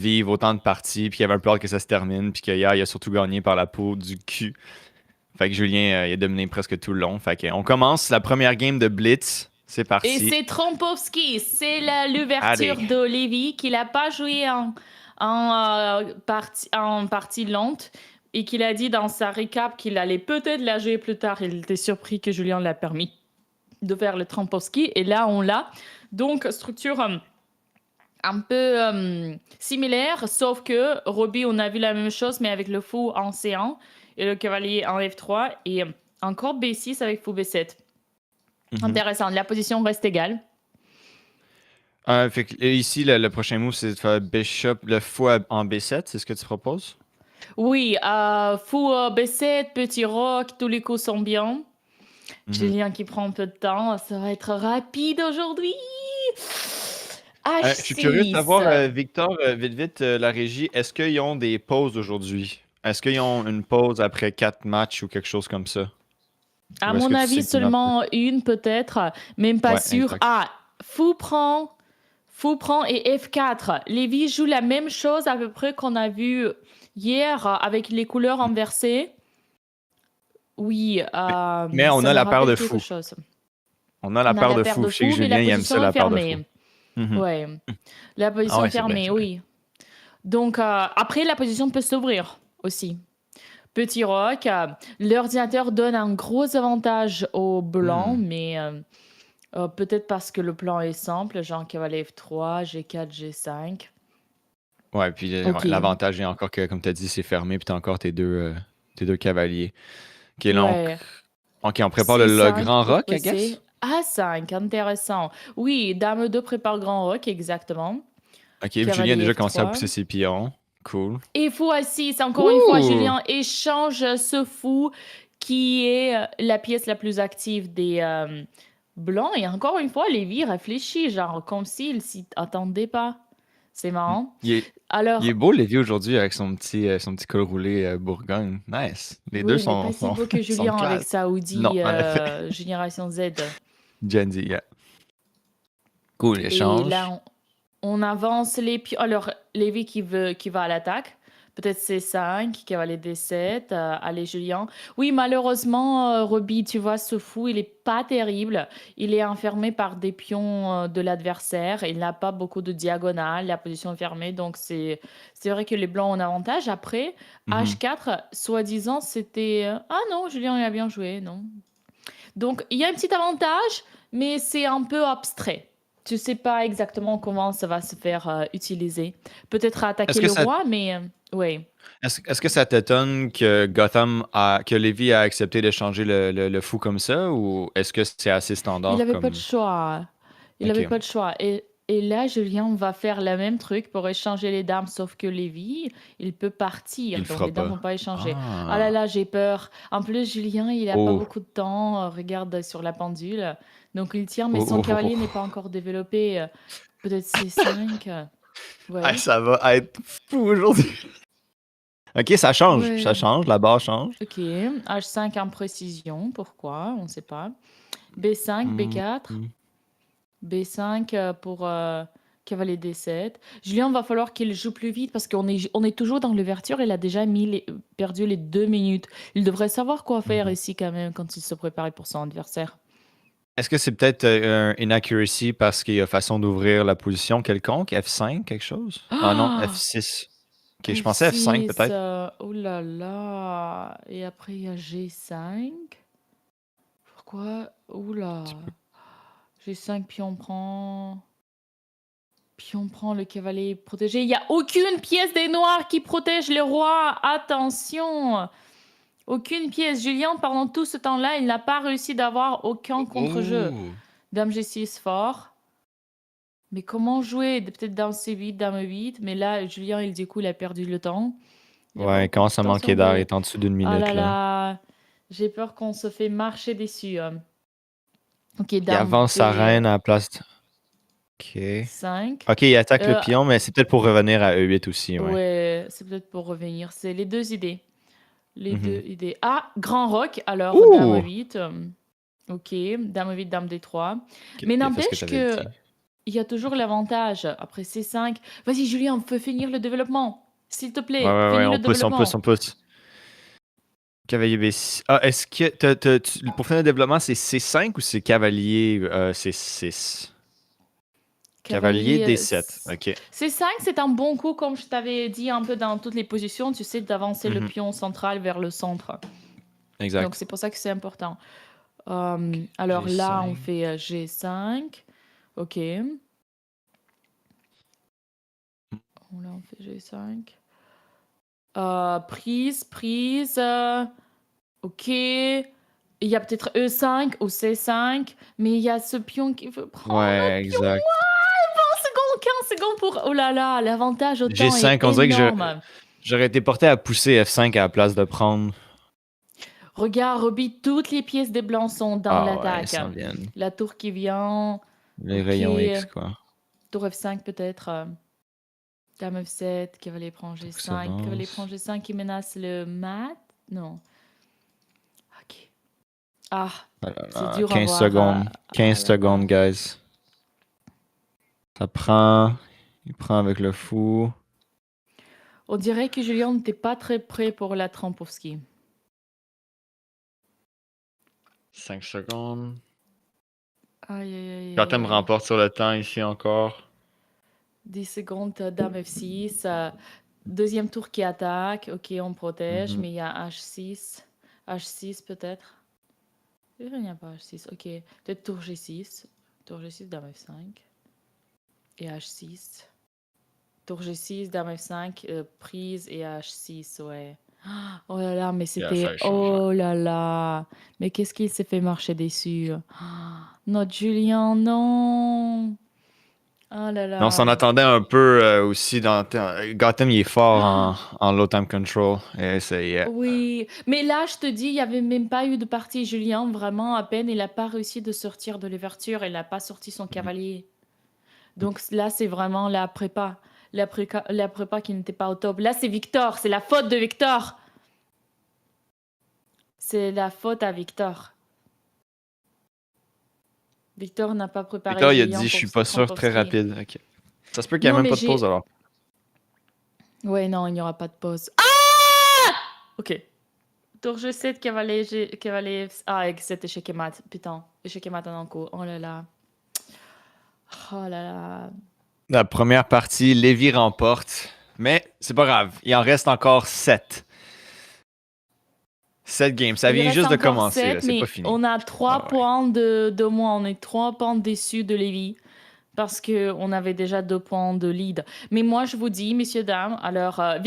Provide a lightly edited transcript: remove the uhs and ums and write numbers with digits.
vivre autant de parties, puis qu'il avait un peu hâte que ça se termine, puis qu'hier, il a surtout gagné par la peau du cul. Fait que Julien, il a dominé presque tout le long. Fait qu'on commence la première game de Blitz. C'est Et parti. c'est Trompowski, c'est l'ouverture Allez. de Lévi qu'il n'a pas joué en partie lente et qu'il a dit dans sa recap qu'il allait peut-être la jouer plus tard. Il était surpris que Julien l'a permis de faire le Trompowski et là on l'a. Donc structure un peu similaire, sauf que Robbie, on a vu la même chose mais avec le fou en C1 et le cavalier en F3 et encore B6 avec fou B7. Intéressant, la position reste égale. Fait que, ici, le prochain move, c'est de faire Bishop le fou en B7. C'est ce que tu proposes? Oui, fou B7, petit rock, tous les coups sont bien. Julien qui prend un peu de temps, ça va être rapide aujourd'hui. Je suis curieux de savoir, H6. Victor, vite, la régie, est-ce qu'ils ont des pauses aujourd'hui? Est-ce qu'ils ont une pause après 4 matchs ou quelque chose comme ça? À Ou est-ce mon que tu avis, sais qu'il y en a? seulement une peut-être, même pas Ouais, sûr. exact. Fou prend et F4. Lévi joue la même chose à peu près qu'on a vu hier avec les couleurs inversées. Oui, Mais on ça a me la paire de rappelle quelque fous. chose. On a la On a paire la de paire fous. de Je sais que fous, mais la Julien, il aime ça, position est la paire de fous. fermée. Mhm. Ouais, la Ah position ouais, est c'est vrai, fermée, c'est vrai. oui. Donc, après, la position peut s'ouvrir aussi. Petit rock, l'ordinateur donne un gros avantage aux blancs, mais peut-être parce que le plan est simple, genre cavalier F3, G4, G5. Ouais, puis Ok. ouais, l'avantage est encore que, comme tu as dit, c'est fermé, puis t'as encore tes deux cavaliers. Ok, donc, Ouais. ok, on prépare le C5 grand pour rock, I guess? presser. A5, intéressant. Oui, dame 2 prépare grand rock, exactement. Ok, Julien a Cavalier déjà commencé à F3. pousser ses pions. Cool. Et fou A6, encore une fois, Ouh! Julien échange ce fou qui est la pièce la plus active des blancs. Et encore une fois, Lévi réfléchit, genre comme s'il s'y attendait pas. C'est marrant. Il est, il est Alors, beau, Lévi, aujourd'hui, avec son petit col roulé Bourgogne. Nice. Les deux oui, mais pas si beau que sont Julien avec classe. sa Non, Audi en effet. Génération Z. Gen Z, yeah. Cool, Et échange. là, on avance les pions. Alors, Lévi qui va à l'attaque. Peut-être C5, cavalier D7. Allez, Julien. Oui, malheureusement, Roby, tu vois, ce fou, il est pas terrible. Il est enfermé par des pions de l'adversaire. Il n'a pas beaucoup de diagonale. La position est fermée. Donc, c'est vrai que les blancs ont un avantage. Après, Mhm. H4, soi-disant, c'était. Ah non, Julien, il a bien joué. Non. Donc, il y a un petit avantage, mais c'est un peu abstrait. Tu sais pas exactement comment ça va se faire utiliser. Peut-être Est-ce attaquer que le ça, roi, mais oui. est-ce que ça t'étonne que que Lévi a accepté de changer le fou comme ça, ou est-ce que c'est assez Il standard n'avait pas de comme. choix. Il n'avait Ok, pas de choix. Et là, Julien va faire le même truc pour échanger les dames, sauf que Lévi, il peut il partir. le Donc, fera les dames pas. vont pas échanger. Ah là Ah. là, j'ai peur. En plus, Julien, il n'a pas Oh. beaucoup de temps. Regarde sur la pendule. Donc, il tient, mais Oh, son oh, oh, cavalier n'est pas oh. encore développé. Peut-être C5. Ah, Ouais. ça va être fou aujourd'hui. Ok, ça Ouais. change, la barre change. Ok, H5 en précision, pourquoi? On ne sait pas. B5, Hmm, B4, hmm. B5 pour cavalier D7. Julien, va falloir qu'il joue plus vite parce on est toujours dans l'ouverture. Il a déjà perdu les 2 minutes. Il devrait savoir quoi faire Mhm. ici quand même quand il se prépare pour son adversaire. Est-ce que c'est peut-être un inaccuracy parce qu'il y a façon d'ouvrir la position quelconque? F5, quelque chose? Ah non, Ah, F6. Ok, je pensais F5 F6, peut-être. oh là là. Et après, il y a G5. Pourquoi? Oula. Tu peux- G5, puis on prend. Puis on prend le cavalier protégé. Il n'y a aucune pièce des noirs qui protège le roi. Attention. Aucune pièce. Julien, pendant tout ce temps-là, il n'a pas réussi d'avoir aucun contre-jeu. Oh! Dame G6 fort. Mais comment jouer? Peut-être dame C8, dame E8. Mais là, Julien, du coup, il a perdu le temps. Il n'a pas Ouais, il beaucoup de commence à temps si manquer on d'air, il veut. est en dessous d'une Ah minute là là. là. J'ai peur qu'on se fait marcher dessus. Ok, Il dame avance sa reine à la place. Ok. B5. Ok, il attaque le Euh, pion, mais c'est peut-être pour revenir à E8 aussi, ouais. ouais, c'est peut-être pour revenir. C'est les deux idées. Les deux Mhm. idées. Ah, grand rock. Alors, dame Ouh! 8. Ok, dame 8, dame D3. Ok, Mais il a fait ce que n'empêche t'avais que dit. il y a toujours l'avantage. Après C5. Vas-y, Julien, on peut finir le développement. S'il te Ouais, plaît, ouais, ouais, finis le on pousse, on pousse, développement. on pousse. Cavalier B6. Ah, est-ce que pour finir le développement, c'est C5 ou c'est cavalier C6? Cavalier Cavalier. D7. Ok. C5, c'est un bon coup, comme je t'avais dit un peu dans toutes les positions, tu sais, d'avancer le Mhm. pion central vers le centre. Donc, Exact. c'est pour ça que c'est important. Ok, Alors là, on G5. fait G5. Ok. Là, on fait G5. Prise, prise. Ok. Il y a peut-être E5 ou C5, mais il y a ce pion qui veut prendre le Ouais, pion. exact. 20 secondes, 15 secondes pour... Oh là là, l'avantage au temps est G5, on dirait que énorme. j'aurais été porté à pousser F5 à la place de prendre. Regarde, Roby, toutes les pièces des blancs sont dans Ah ouais, ils l'attaque. s'en viennent. La tour qui vient. Les Ok. rayons X, quoi. Tour F5 peut-être. Dame F7, cavalier prend Donc ça G5. Cavalier prend avance. G5 qui menace le mat. Non. Ok. Ah, Ah là c'est là, dur à 15 voir. secondes. Ah 15 là secondes, là. guys. Ça prend. Il prend avec le fou. On dirait que Julien n'était pas très prêt pour la Trampovski. 5 secondes. Aïe, aïe, aïe, aïe, Gotham aïe. remporte sur le temps ici encore. 10 secondes, Dame F6. Deuxième tour qui attaque. Ok, on protège, Mhm. mais il y a H6. H6 peut-être. Il n'y a pas H6. Ok, peut-être tour G6. Tour G6, Dame F5. Et H6. Tour G6, Dame F5, prise et H6, ouais. Oh là là, mais Il a c'était... fallu changer. Oh là là. Mais qu'est-ce qu'il s'est fait marcher dessus? Notre Julien, non. Oh là Mais on là. s'en attendait un peu aussi dans. Gotham, il est fort en low time control. Et c'est. Oui, mais là, je te dis, il n'y avait même pas eu de partie Julien, vraiment, à peine, il n'a pas réussi de sortir de l'ouverture, il n'a pas sorti son cavalier. Donc là, c'est vraiment la prépa. La prépa qui n'était pas au top. Là, c'est Victor, c'est la faute de Victor. C'est la faute à Victor. Victor n'a pas préparé Victor, il a Julien dit, je pour suis pas sûr, très Trampovski. rapide. Ok. Ça se peut qu'il n'y ait Non, même mais pas de pause j'ai... alors. Ouais, non, il n'y aura pas de pause. Ok. Tour G7, cavalier... Ah, avec cet échec et mat. Putain, échec et mat en coup. Oh là là. Oh là là. La première partie, Lévi remporte. Mais c'est pas grave. Il en reste encore 7. 7 games. Ça Il vient reste juste de encore commencer, là. 7, C'est pas mais fini. on a 3 Ah ouais. points de moins. On est 3 points déçus de Lévi. Parce qu'on avait déjà 2 points de lead. Mais moi, je vous dis, messieurs, dames, alors, Victor.